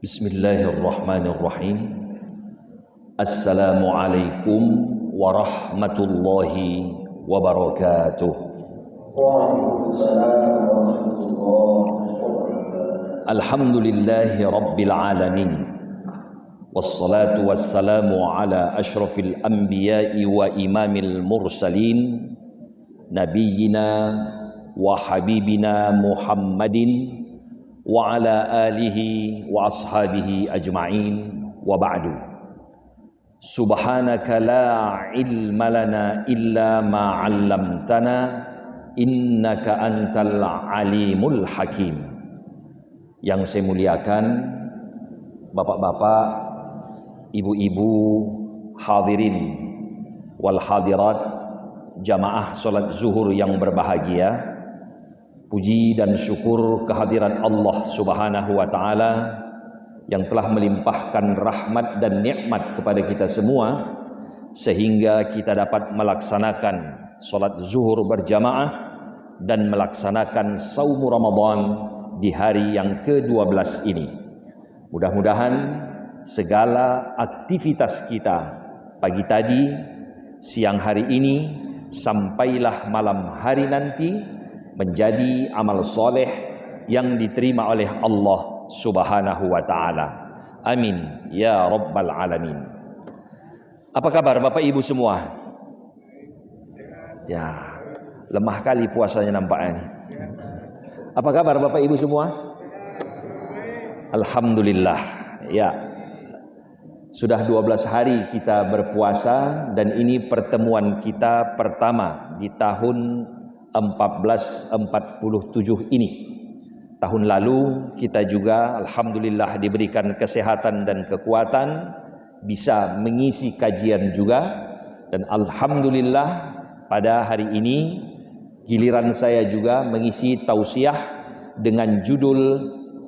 Bismillahirrahmanirrahim. Assalamualaikum warahmatullahi wabarakatuh. Waalaikumsalam warahmatullahi wabarakatuh. Alhamdulillahi rabbil alamin. Wassalatu wassalamu ala ashrafil anbiya'i wa imamil mursalin nabiyyina wa habibina Muhammadin wa ala alihi wa ashabihi ajma'in wa ba'du. Subhanaka la ilma lana illa ma 'allamtana innaka antal alimul hakim. Yang saya muliakan bapak-bapak, ibu-ibu, hadirin wal hadirat, jamaah salat zuhur yang berbahagia. Puji dan syukur kehadiran Allah Subhanahu wa taala yang telah melimpahkan rahmat dan nikmat kepada kita semua sehingga kita dapat melaksanakan salat zuhur berjamaah dan melaksanakan saum Ramadan di hari yang ke-12 ini. Mudah-mudahan segala aktivitas kita pagi tadi, siang hari ini, sampailah malam hari nanti menjadi amal soleh yang diterima oleh Allah Subhanahu wa ta'ala. Amin ya rabbal alamin. Apa kabar Bapak Ibu semua? Ya, lemah kali puasanya nampaknya nih. Apa kabar Bapak Ibu semua? Alhamdulillah. Ya, sudah 12 hari kita berpuasa dan ini pertemuan kita pertama di tahun 1447 ini. Tahun lalu kita juga alhamdulillah diberikan kesehatan dan kekuatan bisa mengisi kajian juga, dan alhamdulillah pada hari ini giliran saya juga mengisi tausiah dengan judul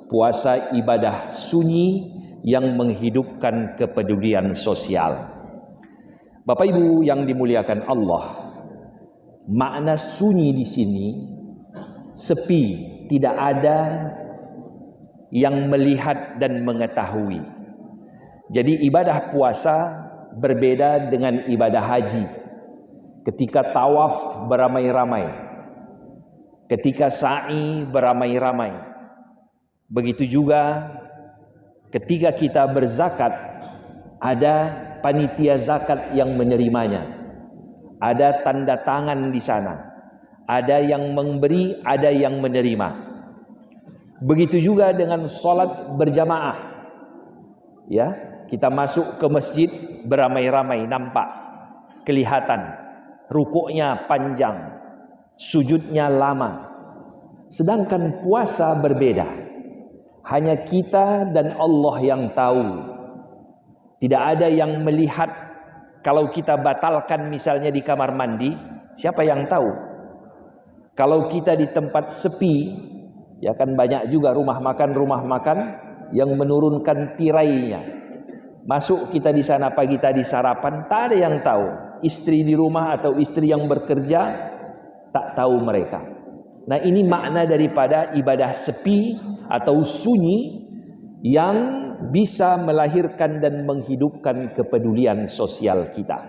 puasa ibadah sunyi yang menghidupkan kepedulian sosial. Bapak Ibu yang dimuliakan Allah, makna sunyi di sini sepi, tidak ada yang melihat dan mengetahui. Jadi ibadah puasa berbeda dengan ibadah haji. Ketika tawaf beramai-ramai, ketika sa'i beramai-ramai. Begitu juga ketika kita berzakat, ada panitia zakat yang menerimanya. Ada tanda tangan di sana, ada yang memberi, ada yang menerima. Begitu juga dengan sholat berjamaah. Ya, kita masuk ke masjid beramai-ramai, nampak, kelihatan, rukuknya panjang, sujudnya lama. Sedangkan puasa berbeda, hanya kita dan Allah yang tahu. Tidak ada yang melihat. Kalau kita batalkan misalnya di kamar mandi, siapa yang tahu? Kalau kita di tempat sepi, ya kan banyak juga rumah makan yang menurunkan tirainya. Masuk kita di sana pagi tadi sarapan, tak ada yang tahu. Istri di rumah atau istri yang bekerja, tak tahu mereka. Nah, ini makna daripada ibadah sepi atau sunyi yang bisa melahirkan dan menghidupkan kepedulian sosial kita.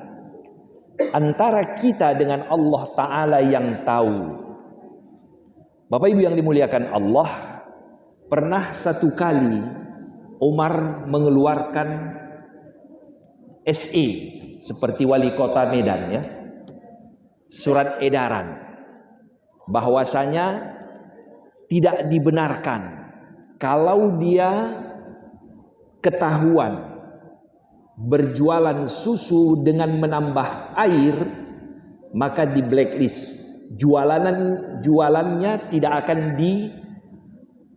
Antara kita dengan Allah Ta'ala yang tahu. Bapak Ibu yang dimuliakan Allah, pernah satu kali Umar mengeluarkan SE seperti wali kota Medan, ya, surat edaran bahwasanya tidak dibenarkan kalau dia ketahuan berjualan susu dengan menambah air, maka di blacklist. Jualannya tidak akan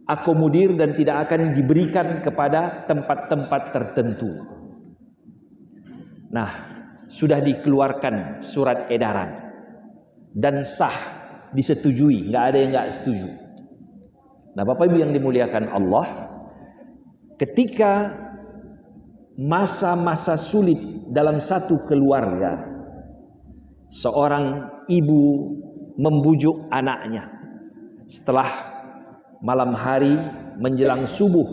diakomodir dan tidak akan diberikan kepada tempat-tempat tertentu. Nah, sudah dikeluarkan surat edaran dan sah, disetujui, nggak ada yang nggak setuju. Nah, Bapak Ibu yang dimuliakan Allah, ketika masa-masa sulit dalam satu keluarga, seorang ibu membujuk anaknya setelah malam hari menjelang subuh,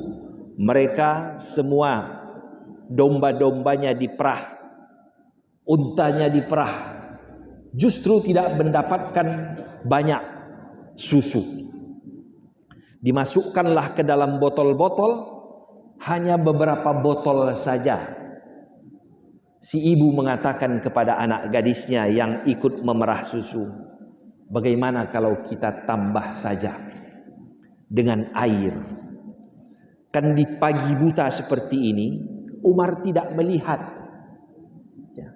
Mereka semua domba-dombanya diperah, untanya diperah, justru tidak mendapatkan banyak susu. Dimasukkanlah ke dalam botol-botol, hanya beberapa botol saja. Si ibu mengatakan kepada anak gadisnya yang ikut memerah susu, bagaimana kalau kita tambah saja dengan air? Kan di pagi buta seperti ini, Umar tidak melihat. Ya.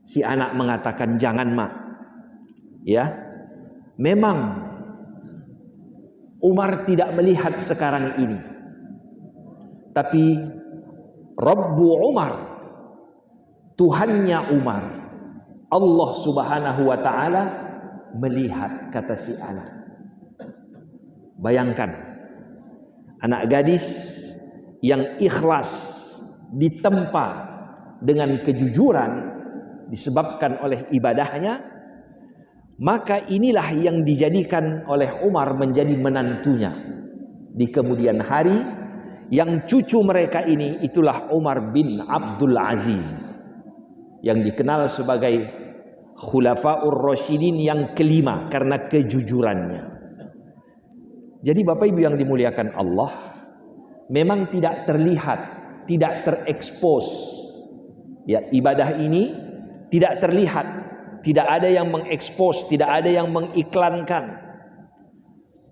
Si anak mengatakan, jangan mak. Ya, memang Umar tidak melihat sekarang ini. Tapi Rabbu Umar, Tuhannya Umar, Allah Subhanahu wa ta'ala melihat, kata si anak. Bayangkan, anak gadis yang ikhlas ditempa dengan kejujuran disebabkan oleh ibadahnya, maka inilah yang dijadikan oleh Umar menjadi menantunya di kemudian hari. Yang cucu mereka ini itulah Umar bin Abdul Aziz, yang dikenal sebagai Khulafaur Rasyidin yang kelima karena kejujurannya. Jadi Bapak Ibu yang dimuliakan Allah, memang tidak terlihat, tidak terekspos. Ya, ibadah ini tidak terlihat, tidak ada yang mengekspos, tidak ada yang mengiklankan.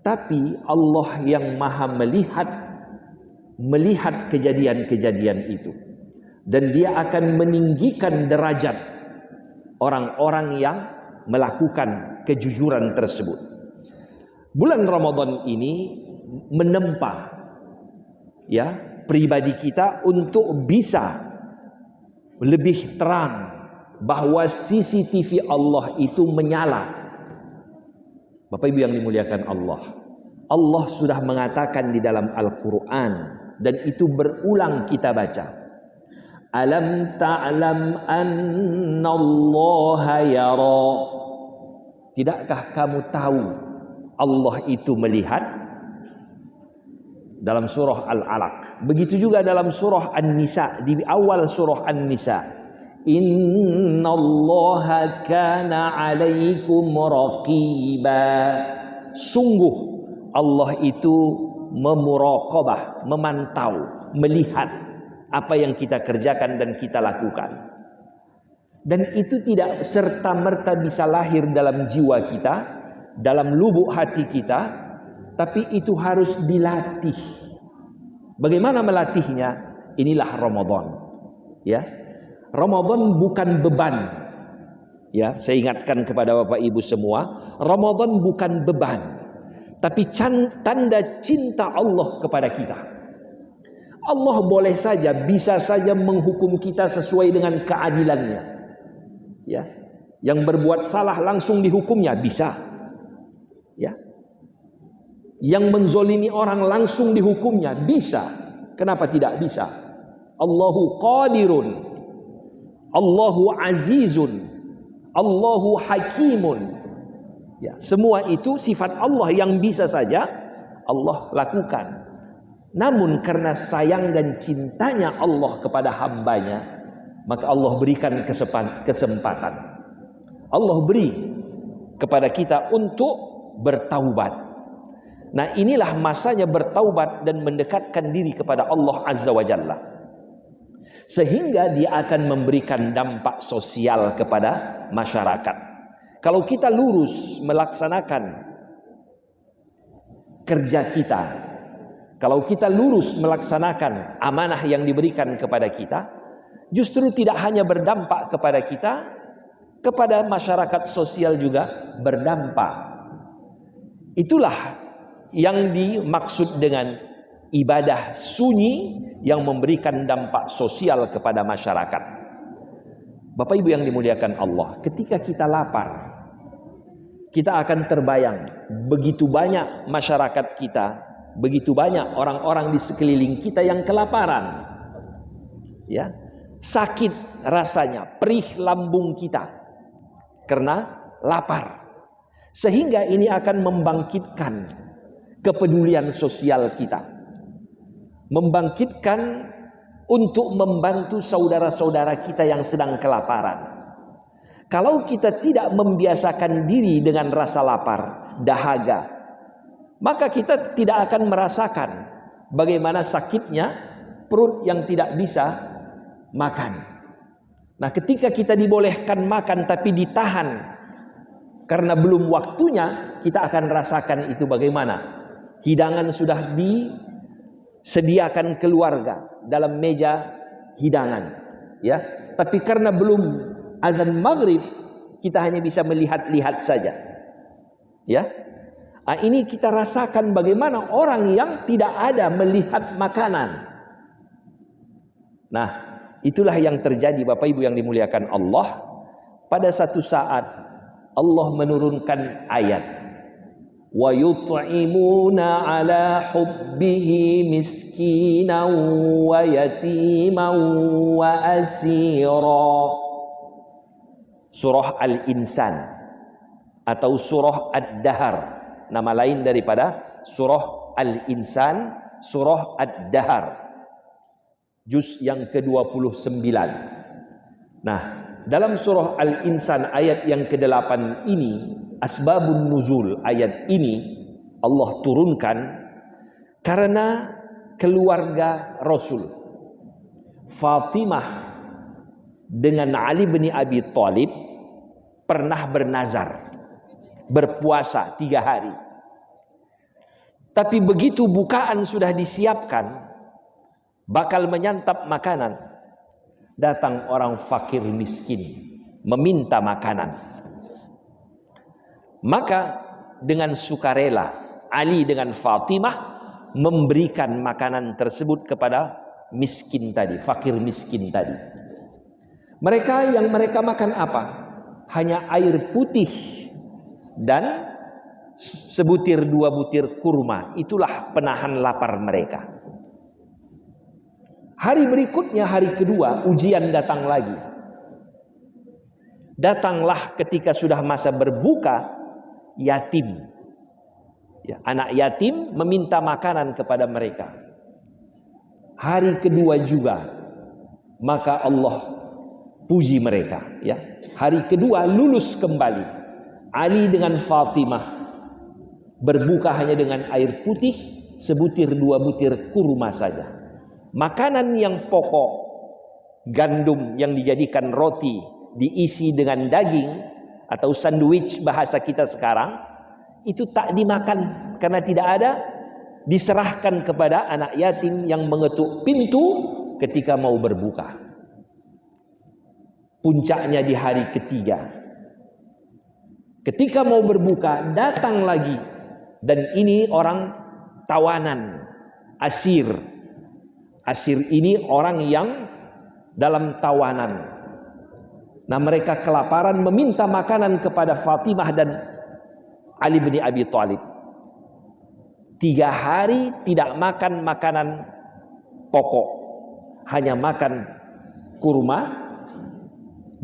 Tapi Allah yang Maha melihat kejadian-kejadian itu, dan Dia akan meninggikan derajat orang-orang yang melakukan kejujuran tersebut. Bulan Ramadan ini menempa ya pribadi kita untuk bisa lebih terang bahwa CCTV Allah itu menyala. Bapak Ibu yang dimuliakan Allah, Allah sudah mengatakan di dalam Al-Quran, dan itu berulang kita baca. Alam ta'lam annallaha yara. Tidakkah kamu tahu Allah itu melihat? Dalam surah Al-Alaq. Begitu juga dalam surah An-Nisa, di awal surah An-Nisa. Innallaha kana 'alaikum raqiba. Sungguh Allah itu memuraqabah, memantau, melihat apa yang kita kerjakan dan kita lakukan. Dan itu tidak serta-merta bisa lahir dalam jiwa kita, dalam lubuk hati kita, tapi itu harus dilatih. Bagaimana melatihnya? Inilah Ramadan. Ya. Ramadan bukan beban. Ya, saya ingatkan kepada Bapak Ibu semua, Ramadan bukan beban, tapi tanda cinta Allah kepada kita. Allah boleh saja, bisa saja menghukum kita sesuai dengan keadilannya. Ya, yang berbuat salah langsung dihukumnya bisa. Ya, yang menzolimi orang langsung dihukumnya bisa. Kenapa tidak bisa? Allahu qadirun, Allahu azizun, Allahu hakimun. Ya, semua itu sifat Allah yang bisa saja Allah lakukan. Namun karena sayang dan cintanya Allah kepada hambanya, maka Allah berikan kesempatan. Allah beri kepada kita untuk bertaubat. Nah, inilah masanya bertaubat dan mendekatkan diri kepada Allah Azza wa Jalla, sehingga Dia akan memberikan dampak sosial kepada masyarakat. Kalau kita lurus melaksanakan kerja kita, kalau kita lurus melaksanakan amanah yang diberikan kepada kita, justru tidak hanya berdampak kepada kita, kepada masyarakat sosial juga berdampak. Itulah yang dimaksud dengan ibadah sunyi yang memberikan dampak sosial kepada masyarakat. Bapak Ibu yang dimuliakan Allah, ketika kita lapar, kita akan terbayang begitu banyak masyarakat kita, begitu banyak orang-orang di sekeliling kita yang kelaparan. Ya, sakit rasanya, perih lambung kita karena lapar. Sehingga ini akan membangkitkan kepedulian sosial kita. membangkitkan untuk membantu saudara-saudara kita yang sedang kelaparan. Kalau kita tidak membiasakan diri dengan rasa lapar, dahaga, maka kita tidak akan merasakan bagaimana sakitnya perut yang tidak bisa makan. Nah, ketika kita dibolehkan makan tapi ditahan karena belum waktunya, kita akan rasakan itu bagaimana. Hidangan sudah disediakan keluarga dalam meja hidangan, ya. Tapi karena belum azan maghrib, kita hanya bisa melihat-lihat saja, ya. Nah, ini kita rasakan bagaimana orang yang tidak ada melihat makanan. Nah, itulah yang terjadi Bapak Ibu yang dimuliakan Allah. Pada satu saat Allah menurunkan ayat, wa yut'imuna ala hubbihi miskinan wa yatiman wa asira. Surah Al-Insan atau surah Ad-Dahr, nama lain daripada surah Al-Insan, surah Ad-Dahr, juz yang ke-29. Nah, dalam surah Al-Insan ayat yang ke-8 ini, asbabun nuzul ayat ini Allah turunkan karena keluarga Rasul Fatimah dengan Ali bin Abi Thalib pernah bernazar berpuasa 3 hari. Tapi begitu bukaan sudah disiapkan, bakal menyantap makanan, datang orang fakir miskin meminta makanan. Maka dengan sukarela Ali dengan Fatimah memberikan makanan tersebut kepada miskin tadi, fakir miskin tadi. Mereka makan apa? Hanya air putih dan sebutir 2 butir kurma. Itulah penahan lapar mereka. Hari berikutnya, hari kedua, ujian datang lagi. Datanglah ketika sudah masa berbuka, yatim. Ya, anak yatim meminta makanan kepada mereka. Hari kedua juga, maka Allah puji mereka, ya. Hari kedua lulus kembali. Ali dengan Fatimah berbuka hanya dengan air putih, sebutir 2 butir kurma saja. Makanan yang pokok, gandum yang dijadikan roti, diisi dengan daging atau sandwich bahasa kita sekarang, itu tak dimakan karena tidak ada, diserahkan kepada anak yatim yang mengetuk pintu ketika mau berbuka. Puncaknya di hari ketiga, ketika mau berbuka, datang lagi, dan ini orang tawanan, asir. Asir ini orang yang dalam tawanan. Nah, mereka kelaparan meminta makanan kepada Fatimah dan Ali bin Abi Thalib. 3 hari tidak makan makanan pokok, hanya makan kurma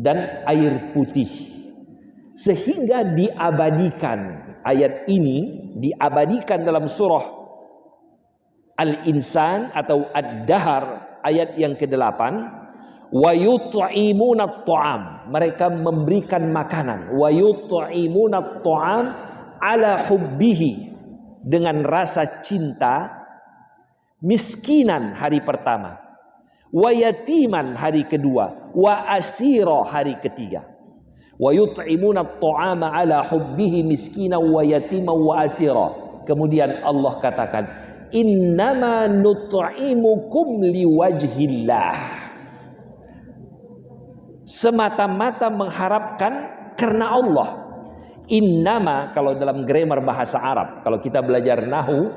dan air putih, sehingga diabadikan ayat ini, diabadikan dalam surah Al-Insan atau Ad-Dahr ayat yang ke-8, wa yut'imuna at-ta'am, mereka memberikan makanan, wa yut'imuna at-ta'am ala hubbihi, dengan rasa cinta, miskinan hari pertama, wa yatiman hari kedua, wa asira hari ketiga. Wa yut'imuna at-ta'ama ala hubbihi miskinan wa yatiman wa asira. Kemudian Allah katakan, innama nut'imukum liwajhillah, semata-mata mengharapkan karena Allah. Innama, kalau dalam grammar bahasa Arab, kalau kita belajar nahu,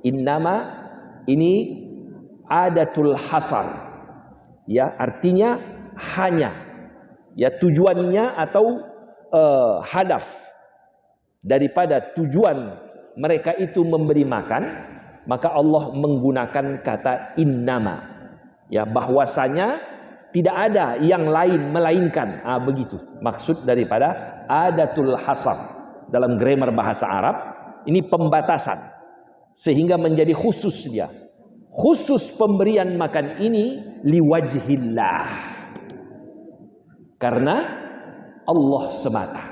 innama ini adatul hasar, ya, artinya hanya, ya, tujuannya atau hadaf daripada tujuan mereka itu memberi makan, maka Allah menggunakan kata innama, ya, bahwasanya tidak ada yang lain melainkan, begitu maksud daripada adatul hasar dalam grammar bahasa Arab. Ini pembatasan sehingga menjadi khusus dia. khusus pemberian makan ini liwajhillah, karena Allah semata.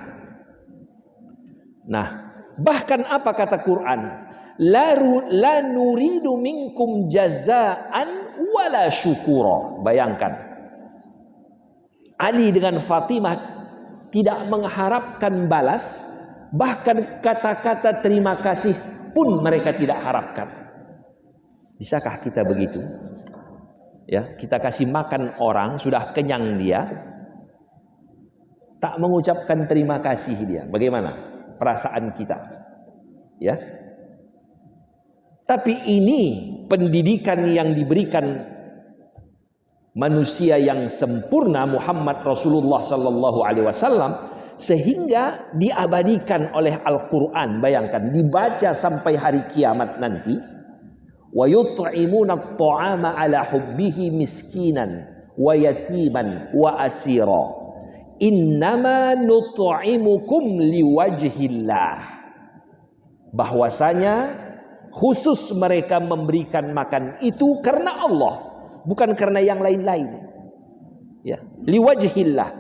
Nah, bahkan apa kata Quran? La nuridu minkum jazaan wala syukura. Bayangkan, Ali dengan Fatimah tidak mengharapkan balas, bahkan kata-kata terima kasih pun mereka tidak harapkan. Bisakah kita begitu? Ya, kita kasih makan orang, sudah kenyang dia, tak mengucapkan terima kasih dia. Bagaimana perasaan kita? Ya. Tapi ini pendidikan yang diberikan manusia yang sempurna, Muhammad Rasulullah sallallahu alaihi wasallam, sehingga diabadikan oleh Al-Qur'an. Bayangkan, dibaca sampai hari kiamat nanti. Wa yut'imuna at-ta'ama 'ala hubbihi miskinan wa yatiman wa asira. Innama nut'imukum liwajhillah. Bahwasanya khusus mereka memberikan makan itu karena Allah, bukan karena yang lain-lain. Ya, liwajhillah.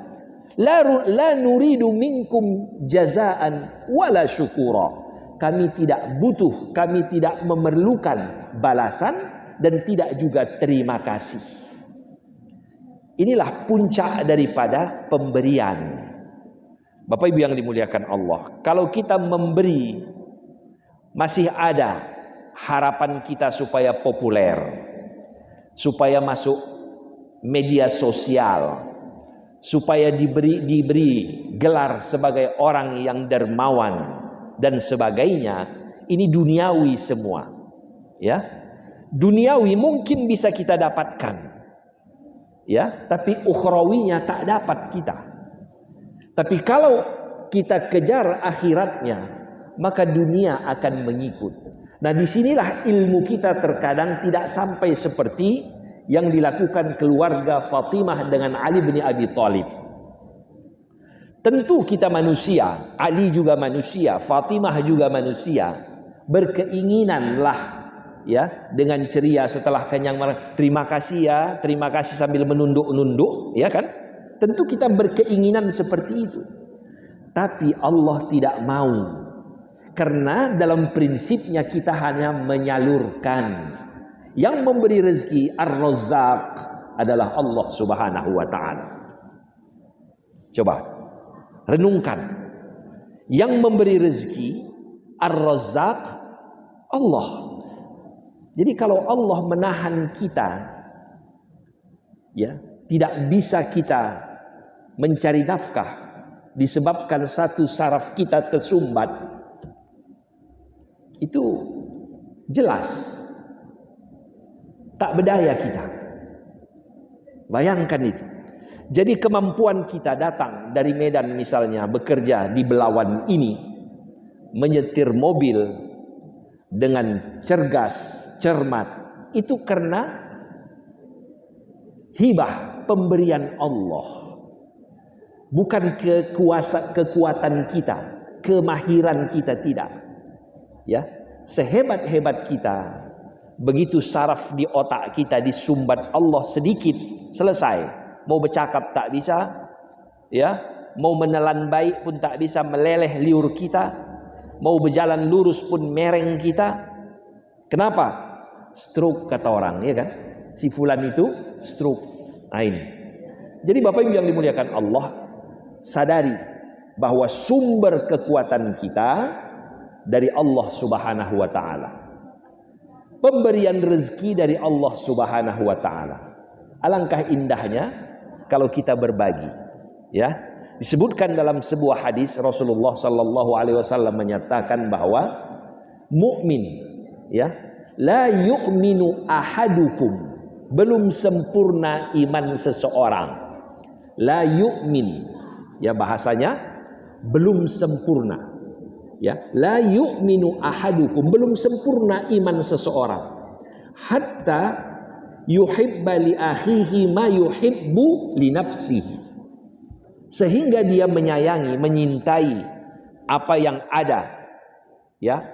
La nuridu minkum jazaan wala syukura. Kami tidak butuh, kami tidak memerlukan balasan dan tidak juga terima kasih. Inilah puncak daripada pemberian. Bapak Ibu yang dimuliakan Allah, kalau kita memberi masih ada harapan kita supaya populer, supaya masuk media sosial, supaya diberi gelar sebagai orang yang dermawan dan sebagainya. Ini duniawi semua, ya. Duniawi mungkin bisa kita dapatkan, ya, tapi ukhrawinya tak dapat kita. Tapi kalau kita kejar akhiratnya, maka dunia akan mengikut. Nah, disinilah ilmu kita terkadang tidak sampai seperti yang dilakukan keluarga Fatimah dengan Ali bin Abi Thalib. Tentu kita manusia, Ali juga manusia, Fatimah juga manusia, berkeinginanlah, ya, dengan ceria setelah kenyang, terima kasih ya, terima kasih sambil menunduk-nunduk, ya kan? Tentu kita berkeinginan seperti itu. Tapi Allah tidak mau. Karena dalam prinsipnya kita hanya menyalurkan. Yang memberi rezeki Ar-Razzaq adalah Allah Subhanahu wa ta'ala. Coba renungkan. Yang memberi rezeki Ar-Razzaq Allah. Jadi kalau Allah menahan kita, ya, tidak bisa kita mencari nafkah disebabkan satu saraf kita tersumbat, itu jelas tak berdaya kita. Bayangkan itu. Jadi kemampuan kita datang dari Medan misalnya, bekerja di Belawan ini, menyetir mobil dengan cergas, cermat, itu karena hibah, pemberian Allah. Bukan kekuatan kita, kemahiran kita, tidak. Ya, sehebat-hebat kita, begitu saraf di otak kita disumbat Allah sedikit, selesai. Mau bercakap tak bisa, ya, mau menelan baik pun tak bisa, meleleh liur kita, mau berjalan lurus pun mereng kita. Kenapa? Stroke kata orang, ya kan? Si fulan itu stroke. Nah ini. Jadi Bapak Ibu yang dimuliakan Allah, sadari bahwa sumber kekuatan kita dari Allah Subhanahu wa ta'ala. Pemberian rezeki dari Allah Subhanahu wa ta'ala. Alangkah indahnya kalau kita berbagi, ya. Disebutkan dalam sebuah hadis Rasulullah sallallahu alaihi wasallam menyatakan bahwa mukmin, ya, la yu'minu ahadukum, belum sempurna iman seseorang. La yu'min, ya, bahasanya belum sempurna. Ya, la yu'minu ahadukum, belum sempurna iman seseorang, hatta yuhibba li akhihi ma yuhibbu li nafsihi, sehingga dia menyayangi, menyintai apa yang ada, ya,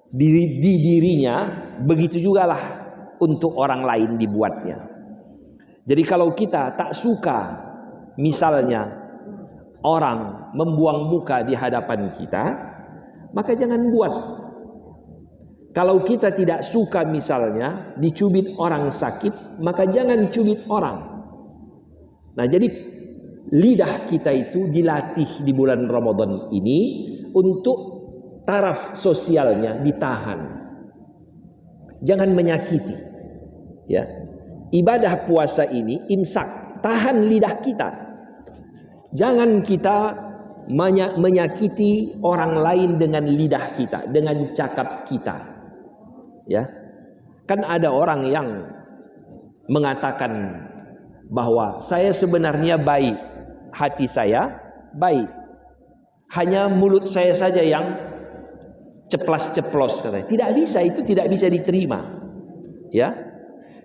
di dirinya, begitu jugalah untuk orang lain dibuatnya. Jadi kalau kita tak suka misalnya orang membuang muka di hadapan kita, maka jangan buat. Kalau kita tidak suka misalnya dicubit orang sakit, maka jangan cubit orang. Nah, jadi lidah kita itu dilatih di bulan Ramadan ini untuk taraf sosialnya ditahan. Jangan menyakiti. Ya. Ibadah puasa ini imsak, tahan lidah kita. Jangan kita menyakiti orang lain dengan lidah kita, dengan cakap kita. Ya. Kan ada orang yang mengatakan bahwa saya sebenarnya baik, hati saya baik, hanya mulut saya saja yang ceplas-ceplos katanya. Tidak bisa, itu tidak bisa diterima. Ya.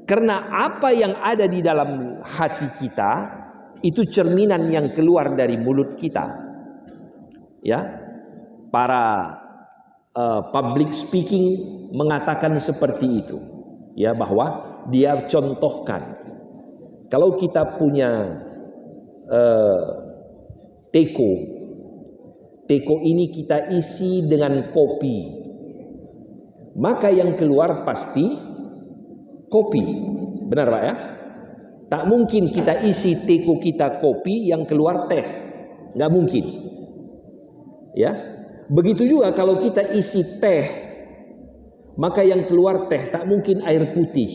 Karena apa yang ada di dalam hati kita itu cerminan yang keluar dari mulut kita. Ya. Para public speaking mengatakan seperti itu. Ya, bahwa dia contohkan kalau kita punya teko ini kita isi dengan kopi, maka yang keluar pasti kopi. Benar Pak ya? Tak mungkin kita isi teko kita kopi yang keluar teh. Nggak mungkin. Ya. Begitu juga kalau kita isi teh, maka yang keluar teh, tak mungkin air putih.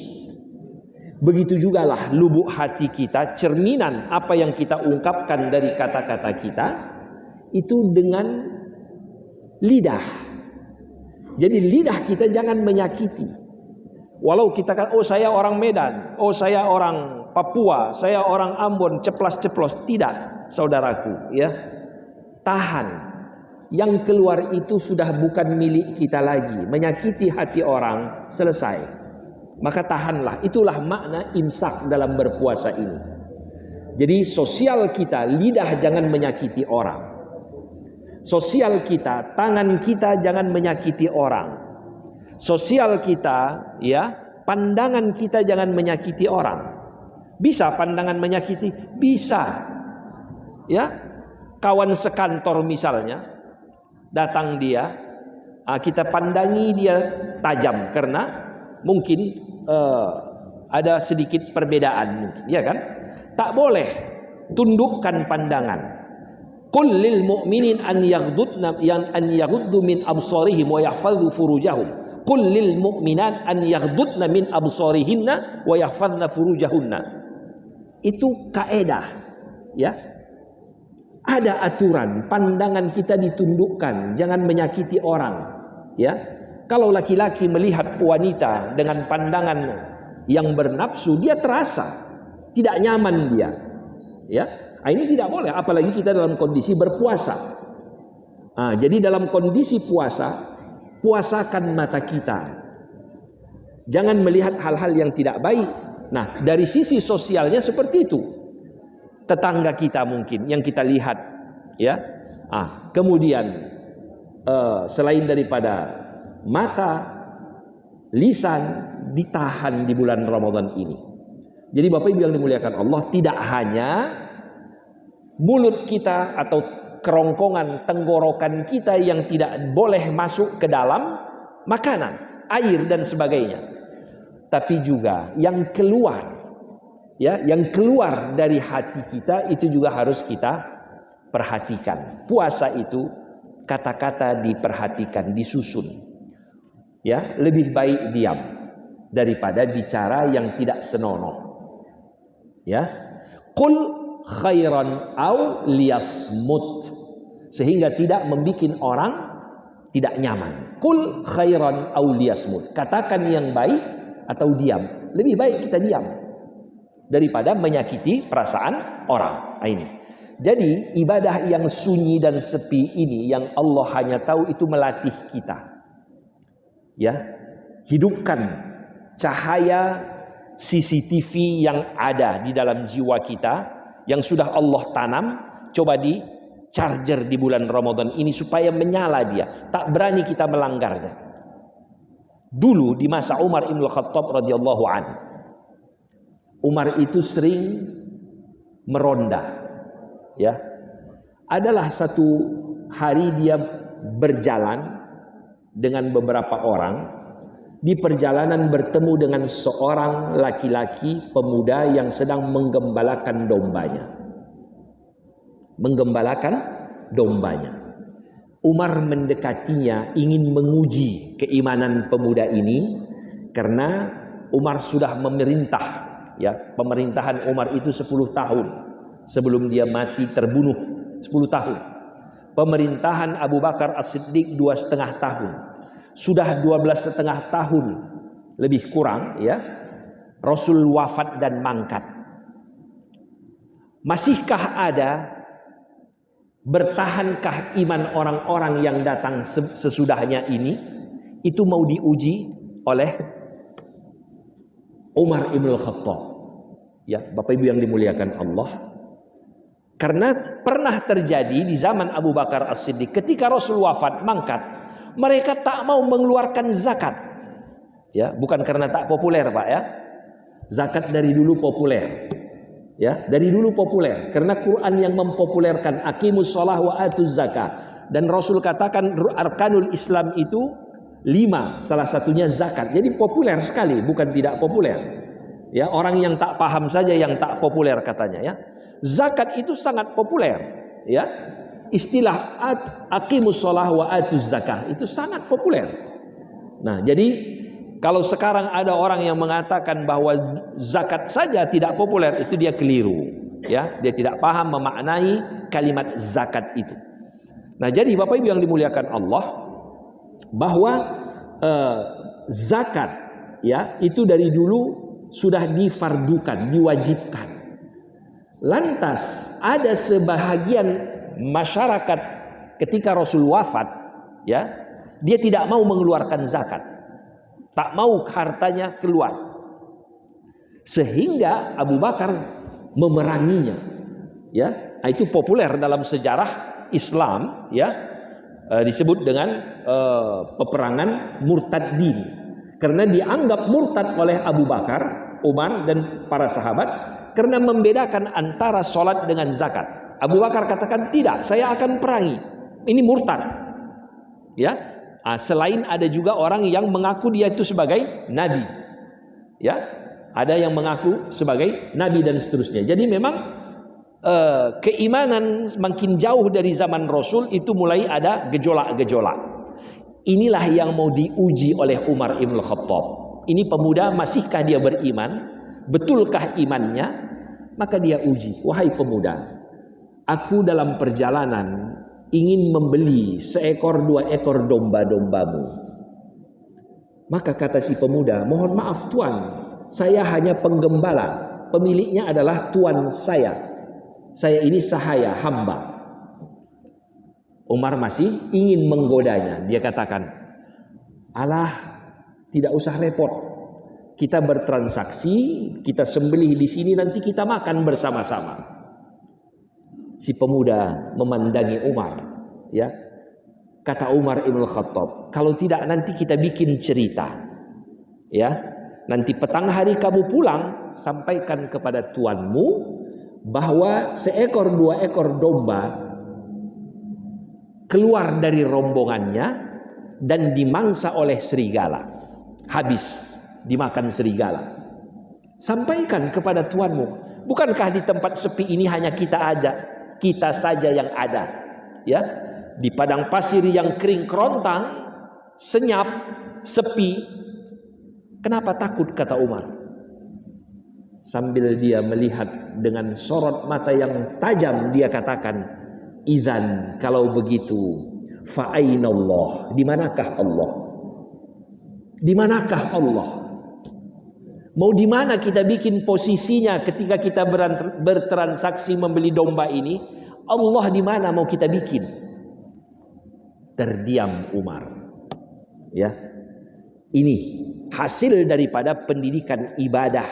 Begitu jugalah lubuk hati kita, cerminan apa yang kita ungkapkan dari kata-kata kita, itu dengan lidah. Jadi lidah kita jangan menyakiti. Walau kita kan, oh saya orang Medan, oh saya orang Papua, saya orang Ambon, ceplas-ceplos. Tidak, saudaraku, ya. Tahan. Yang keluar itu sudah bukan milik kita lagi. Menyakiti hati orang, selesai. Maka tahanlah. Itulah makna imsak dalam berpuasa ini. Jadi sosial kita, lidah jangan menyakiti orang. Sosial kita, tangan kita jangan menyakiti orang. Sosial kita, ya, pandangan kita jangan menyakiti orang. Bisa pandangan menyakiti? Bisa. Ya, kawan sekantor misalnya, datang dia, kita pandangi dia tajam karena mungkin ada sedikit perbedaan mungkin, ya kan? Tak boleh tundukkan pandangan. Qul lil mu'minin an yaghuddu min absarihim wa yahfadhu furujahum. Qul lil mu'minat an yaghuddna min absarihinna wa yahfadhna furujahunna. Itu kaedah, ya. Ada aturan, pandangan kita ditundukkan, jangan menyakiti orang. Ya, kalau laki-laki melihat wanita dengan pandangan yang bernafsu, dia terasa tidak nyaman dia. Ya, ini tidak boleh, apalagi kita dalam kondisi berpuasa. Jadi dalam kondisi puasa, puasakan mata kita. Jangan melihat hal-hal yang tidak baik. Nah, dari sisi sosialnya seperti itu. Tetangga kita mungkin yang kita lihat, ya. Kemudian selain daripada mata, lisan ditahan di bulan Ramadan ini. Jadi Bapak Ibu yang dimuliakan Allah, tidak hanya mulut kita atau kerongkongan tenggorokan kita yang tidak boleh masuk ke dalam makanan, air dan sebagainya, tapi juga yang keluar. Ya, yang keluar dari hati kita itu juga harus kita perhatikan. Puasa itu kata-kata diperhatikan, disusun. Ya, lebih baik diam daripada bicara yang tidak senonoh. Ya, qul khairan au liyasmut, sehingga tidak membuat orang tidak nyaman. Qul khairan au liyasmut, katakan yang baik atau diam. Lebih baik kita diam daripada menyakiti perasaan orang. Ini. Jadi ibadah yang sunyi dan sepi ini yang Allah hanya tahu itu melatih kita. Ya, hidupkan cahaya CCTV yang ada di dalam jiwa kita yang sudah Allah tanam, coba di charger di bulan Ramadan ini supaya menyala dia. Tak berani kita melanggarnya. Dulu di masa Umar Ibn Khattab radhiyallahu an, Umar itu sering meronda, ya. Adalah satu hari dia berjalan dengan beberapa orang. Di perjalanan bertemu dengan seorang laki-laki pemuda yang sedang menggembalakan dombanya. Umar mendekatinya ingin menguji keimanan pemuda ini karena Umar sudah memerintah, ya. Pemerintahan Umar itu 10 tahun sebelum dia mati terbunuh, 10 tahun. Pemerintahan Abu Bakar As-Siddiq 2,5 tahun. Sudah 12,5 tahun lebih kurang, ya, Rasul wafat dan mangkat. Masihkah ada, bertahankah iman orang-orang yang datang sesudahnya ini? Itu mau diuji oleh Umar Ibn Khattab, ya, Bapak Ibu yang dimuliakan Allah. Karena pernah terjadi di zaman Abu Bakar As-Siddiq, ketika Rasul wafat mangkat, mereka tak mau mengeluarkan zakat, ya, bukan karena tak populer, Pak, ya. Zakat dari dulu populer, ya, dari dulu populer karena Quran yang mempopulerkan aqimus shalah wa atuz zakah, dan Rasul katakan arkanul Islam itu 5, salah satunya zakat. Jadi populer sekali, bukan tidak populer, ya. Orang yang tak paham saja yang tak populer katanya, ya. Zakat itu sangat populer, ya. Istilah aqimus shalah wa atuz zakah itu sangat populer. Nah, jadi kalau sekarang ada orang yang mengatakan bahwa zakat saja tidak populer, itu dia keliru, ya. Dia tidak paham memaknai kalimat zakat itu. Nah, jadi Bapak Ibu yang dimuliakan Allah, bahwa zakat, ya, itu dari dulu sudah difardukan, diwajibkan. Lantas ada sebahagian masyarakat ketika Rasul wafat, ya, dia tidak mau mengeluarkan zakat, tak mau hartanya keluar, sehingga Abu Bakar memeranginya, ya. Itu populer dalam sejarah Islam, ya, disebut dengan peperangan Murtaddin, karena dianggap murtad oleh Abu Bakar, Umar dan para sahabat karena membedakan antara sholat dengan zakat. Abu Bakar katakan tidak, saya akan perangi. Ini murtad, ya. Selain ada juga orang yang mengaku dia itu sebagai nabi, ya. Ada yang mengaku sebagai nabi dan seterusnya. Jadi memang keimanan semakin jauh dari zaman Rasul itu mulai ada gejolak-gejolak. Inilah yang mau diuji oleh Umar Ibn Khattab. Ini pemuda, masihkah dia beriman? Betulkah imannya? Maka dia uji, wahai pemuda, aku dalam perjalanan ingin membeli 1-2 ekor domba-dombamu. Maka kata si pemuda, mohon maaf Tuan, saya hanya penggembala, pemiliknya adalah Tuan saya. Saya ini sahaya, hamba. Umar masih ingin menggodanya. Dia katakan, alah, tidak usah repot. Kita bertransaksi, kita sembelih di sini, nanti kita makan bersama-sama. Si pemuda memandangi Umar, ya. Kata Umar Ibn Khattab, kalau tidak nanti kita bikin cerita, ya. Nanti petang hari kamu pulang, sampaikan kepada tuanmu bahwa 1-2 ekor domba keluar dari rombongannya dan dimangsa oleh serigala, habis dimakan serigala. Sampaikan kepada tuanmu, bukankah di tempat sepi ini hanya kita saja yang ada, ya, di padang pasir yang kering kerontang, senyap, sepi. Kenapa takut, kata Umar, sambil dia melihat dengan sorot mata yang tajam. Dia katakan, idzan, kalau begitu, fa ainallah, di manakah Allah? Di manakah Allah? Mau di mana kita bikin posisinya ketika kita bertransaksi membeli domba ini? Allah di mana mau kita bikin? Terdiam Umar. Ya. Ini hasil daripada pendidikan ibadah,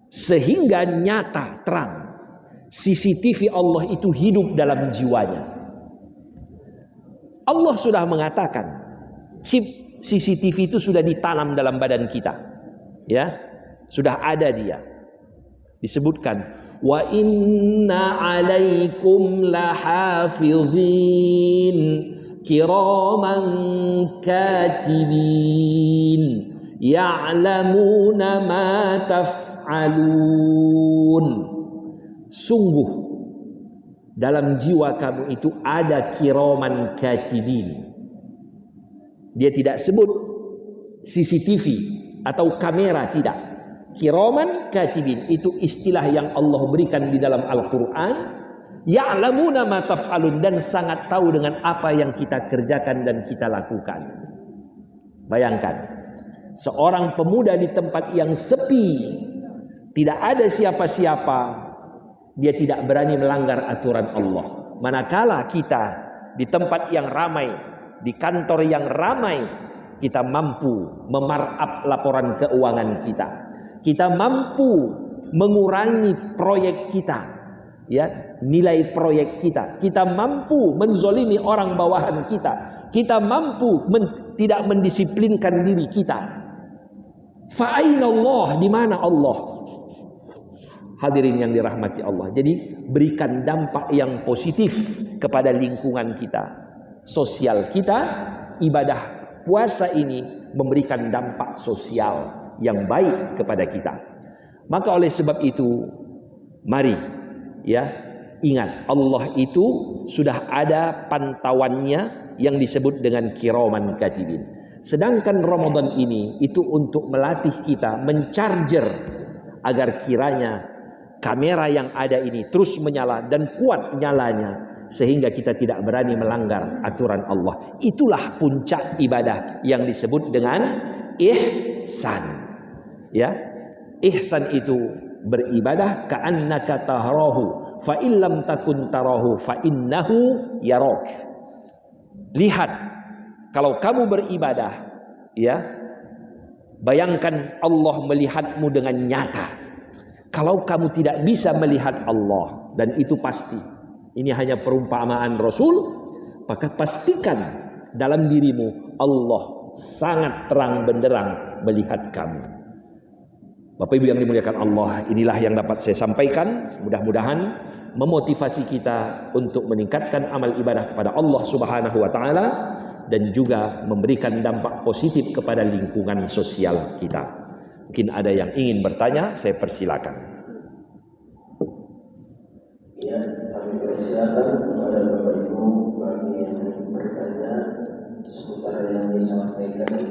sehingga nyata terang CCTV Allah itu hidup dalam jiwanya. Allah sudah mengatakan chip CCTV itu sudah ditanam dalam badan kita. Ya, sudah ada dia. Disebutkan, wa inna alaikum lahafizin kiraman katibin ya'lamuna ma taf'alun. Sungguh dalam jiwa kamu itu ada kiraman katibin. Dia tidak sebut CCTV atau kamera, tidak. Kiraman katibin itu istilah yang Allah berikan di dalam Al-Quran. Ya'lamuna ma taf'alun, dan sangat tahu dengan apa yang kita kerjakan dan kita lakukan. Bayangkan, seorang pemuda di tempat yang sepi, tidak ada siapa-siapa, dia tidak berani melanggar aturan Allah. Manakala kita di tempat yang ramai, di kantor yang ramai, kita mampu memarkup laporan keuangan kita. Kita mampu mengurangi proyek kita, ya, nilai proyek kita. Kita mampu menzolimi orang bawahan kita. Kita mampu tidak mendisiplinkan diri kita. Fa'aina Allah, di mana Allah? Hadirin yang dirahmati Allah. Jadi berikan dampak yang positif kepada lingkungan kita, sosial kita. Ibadah puasa ini memberikan dampak sosial yang baik kepada kita. Maka oleh sebab itu, mari ya, ingat, Allah itu sudah ada pantauannya yang disebut dengan kiraman katibin. Sedangkan Ramadan ini itu untuk melatih kita mencarger agar kiranya kamera yang ada ini terus menyala dan kuat nyalanya, sehingga kita tidak berani melanggar aturan Allah. Itulah puncak ibadah yang disebut dengan ihsan. Ya, ihsan itu beribadah ka'annaka tarahu fa illam takun tarahu fa innahu yarak. Lihat, kalau kamu beribadah, ya, bayangkan Allah melihatmu dengan nyata. Kalau kamu tidak bisa melihat Allah, dan itu pasti, ini hanya perumpamaan Rasul, maka pastikan dalam dirimu Allah sangat terang benderang melihat kamu. Bapak Ibu yang dimuliakan Allah, inilah yang dapat saya sampaikan. Mudah-mudahan memotivasi kita untuk meningkatkan amal ibadah kepada Allah Subhanahu wa taala, dan juga memberikan dampak positif kepada lingkungan sosial kita. Mungkin ada yang ingin bertanya, saya persilakan. Ya, kami persilakan kepada Bapak Ibu bagi yang ingin bertanya seputar yang disampaikan,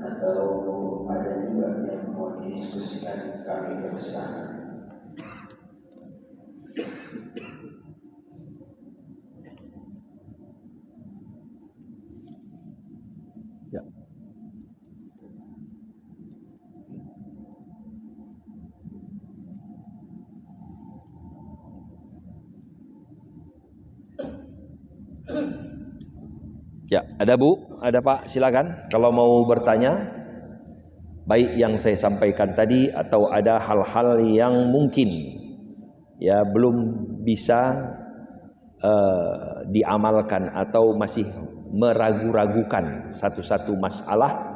atau ada juga yang mau didiskusikan, kami persilakan. Ya. Ya, ada Bu, ada Pak, silakan kalau mau bertanya. Baik yang saya sampaikan tadi, atau ada hal-hal yang mungkin ya belum bisa diamalkan, atau masih meragu-ragukan satu-satu masalah,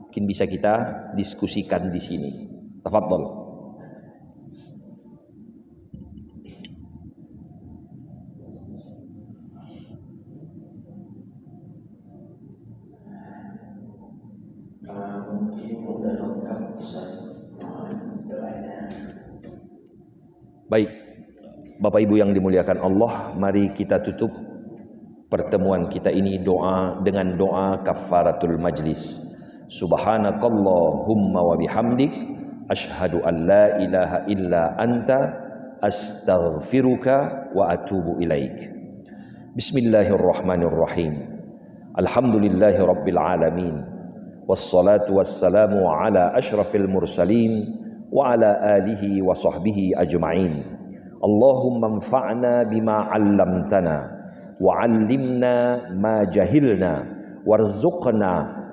mungkin bisa kita diskusikan di sini. Tafadhol. Baik, Bapak Ibu yang dimuliakan Allah, mari kita tutup pertemuan kita ini dengan doa kafaratul majlis. Subhanakallahumma wa bihamdik, asyhadu an la ilaha illa anta, astaghfiruka wa atubu ilaik. Bismillahirrahmanirrahim. Alhamdulillahi rabbil alamin. Wassalatu wassalamu ala asyrafil mursalin wa ala alihi wa sahbihi ajma'in. Allahumma anfa'na bima 'allamtana wa 'allimna ma jahilna warzuqna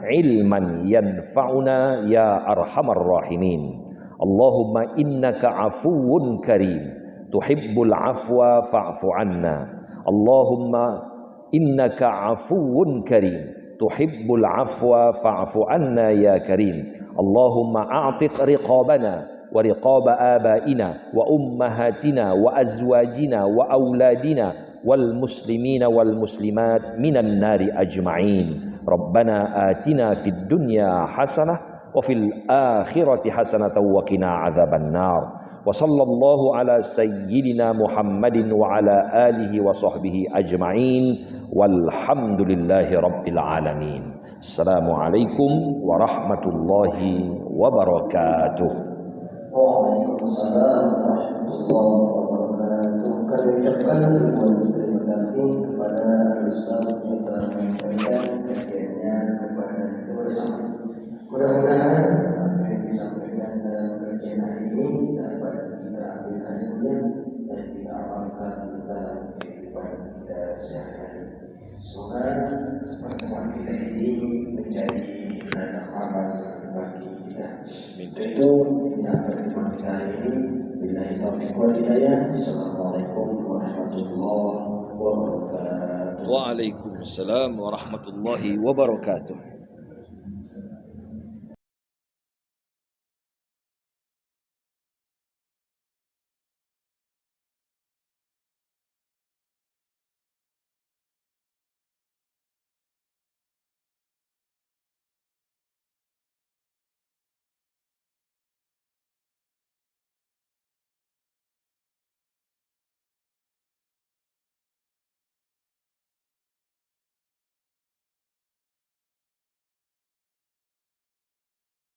ilman yanfa'una ya arhamar rahimin. Allahumma innaka afuwun karim tuhibbul afwa fa'fu 'anna. Allahumma innaka afuwun karim tuhibbul afwa fa'fu anna ya karim. Allahumma a'tiq riqabana wa riqaba abaina wa ummahatina wa azwajina wa auladina wal muslimina wal muslimat minan nari ajma'in. Rabbana atina fid dunya hasanah wa fil akhirati hasanatan wa qina adzaban nar. Wa sallallahu ala sayyidina Muhammadin wa ala alihi wa sahbihi ajma'in walhamdulillahi rabbil alamin. Assalamualaikum warahmatullahi wabarakatuh. Waalaikumsalam warahmatullahi wabarakatuh. Kami ucapkan terima kasih kepada Ustaz yang telah menyampaikan kajiannya kepada kita bersama. Mudah-mudahan apa yang disampaikan dalam kajian hari ini dapat kita ambil ilmunya dan kita amalkan dalam kehidupan kita sehari-hari. Semoga pertemuan kita ini menjadi ladang amal bagi kita. Itu kita pertemuan kita hari ini. Billahi taufiq wal hidayah. Assalamualaikum warahmatullahi wabarakatuh. Waalaikumsalam warahmatullahi wabarakatuh.